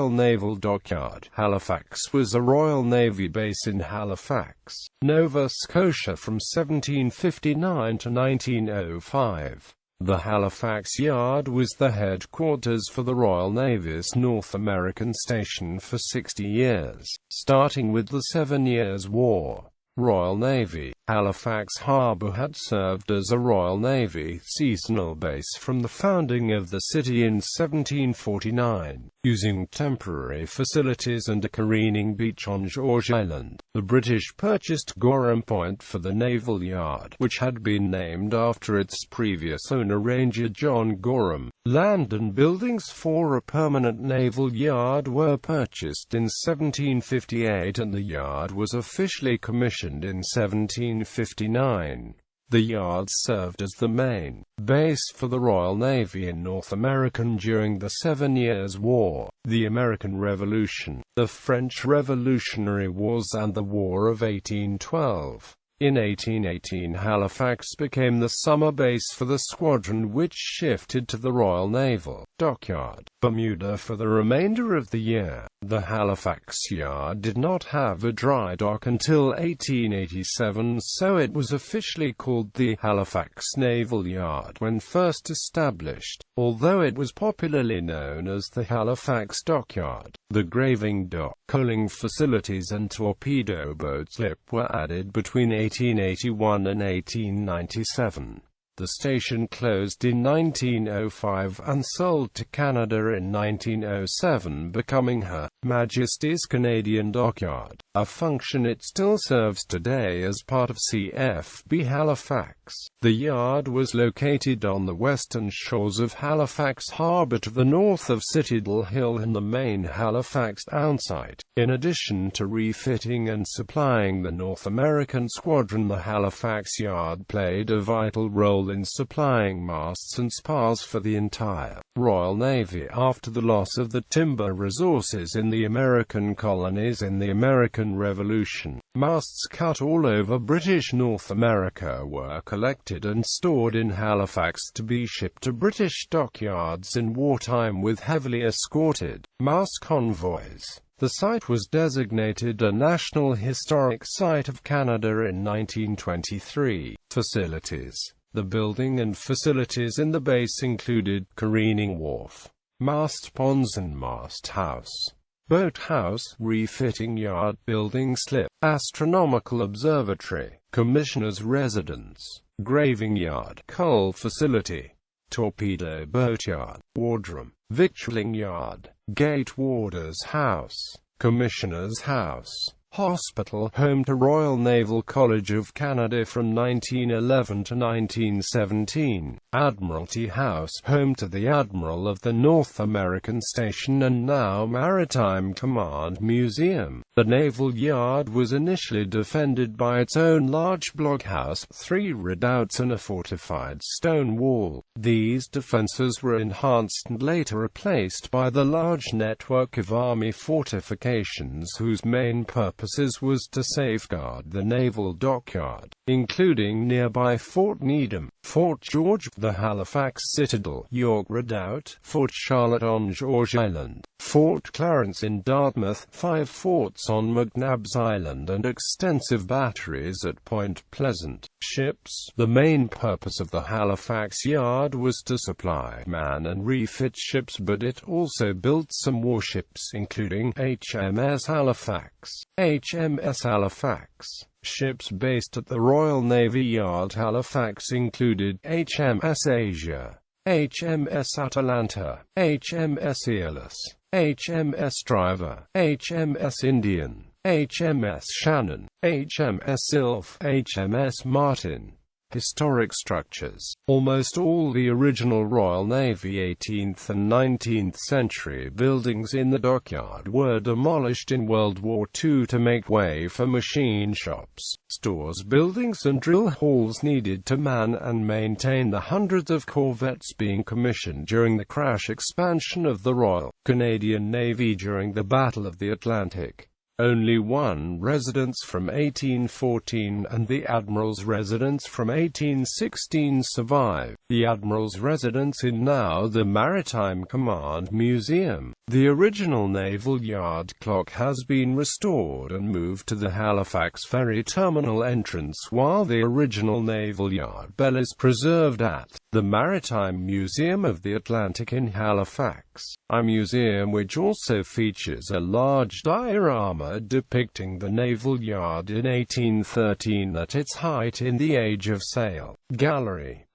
Royal Naval Dockyard. Halifax was a Royal Navy base in Halifax, Nova Scotia from 1759 to 1905. The Halifax Yard was the headquarters for the Royal Navy's North American station for 60 years, starting with the 7 Years' War. Royal Navy. Halifax Harbour had served as a Royal Navy seasonal base from the founding of the city in 1749, using temporary facilities and a careening beach on George Island. The British purchased Gorham Point for the Naval Yard, which had been named after its previous owner, Ranger John Gorham. Land and buildings for a permanent naval yard were purchased in 1758, and the yard was officially commissioned in 1759. The yard served as the main base for the Royal Navy in North America during the 7 Years' War, the American Revolution, the French Revolutionary Wars, and the War of 1812. In 1818, Halifax became the summer base for the squadron, which shifted to the Royal Naval Dockyard, Bermuda, for the remainder of the year. The Halifax Yard did not have a dry dock until 1887, so it was officially called the Halifax Naval Yard when first established, although it was popularly known as the Halifax Dockyard. The graving dock, coaling facilities and torpedo boat slip were added between 1881 and 1897. The station closed in 1905 and sold to Canada in 1907, becoming Her Majesty's Canadian Dockyard, a function it still serves today as part of CFB Halifax. The yard was located on the western shores of Halifax Harbour to the north of Citadel Hill and the main Halifax townsite. In addition to refitting and supplying the North American squadron, the Halifax Yard played a vital role in supplying masts and spars for the entire Royal Navy after the loss of the timber resources in the American colonies in the American Revolution. Masts cut all over British North America were collected and stored in Halifax to be shipped to British dockyards in wartime with heavily escorted mast convoys. The site was designated a National Historic Site of Canada in 1923. Facilities. The building and facilities in the base included careening wharf, mast ponds and mast house, boat house, refitting yard, building slip, astronomical observatory, commissioner's residence, graving yard, coal facility, torpedo boat yard, wardroom, victualling yard, gate warder's house, commissioner's house, hospital, home to Royal Naval College of Canada from 1911 to 1917, Admiralty House, home to the Admiral of the North American Station and now Maritime Command Museum. The Naval Yard was initially defended by its own large blockhouse, 3 redoubts and a fortified stone wall. These defenses were enhanced and later replaced by the large network of army fortifications whose main purposes was to safeguard the naval dockyard, including nearby Fort Needham, Fort George, the Halifax Citadel, York Redoubt, Fort Charlotte on George Island, Fort Clarence in Dartmouth, 5 forts on McNabbs Island, and extensive batteries at Point Pleasant. Ships. The main purpose of the Halifax Yard was to supply, man and refit ships, but it also built some warships, including HMS Halifax, HMS Halifax. Ships based at the Royal Navy Yard Halifax included HMS Asia, HMS Atalanta, HMS Aeolus, HMS Driver, HMS Indian, HMS Shannon, HMS Sylph, HMS Martin. Historic structures. Almost all the original Royal Navy 18th and 19th century buildings in the dockyard were demolished in World War II to make way for machine shops, stores, buildings and drill halls needed to man and maintain the hundreds of corvettes being commissioned during the crash expansion of the Royal Canadian Navy during the Battle of the Atlantic. Only one residence from 1814 and the Admiral's residence from 1816 survive. The Admiral's residence is now the Maritime Command Museum. The original Naval Yard clock has been restored and moved to the Halifax Ferry Terminal entrance, while the original Naval Yard bell is preserved at the Maritime Museum of the Atlantic in Halifax, a museum which also features a large diorama depicting the Naval Yard in 1813 at its height in the Age of Sail. Gallery.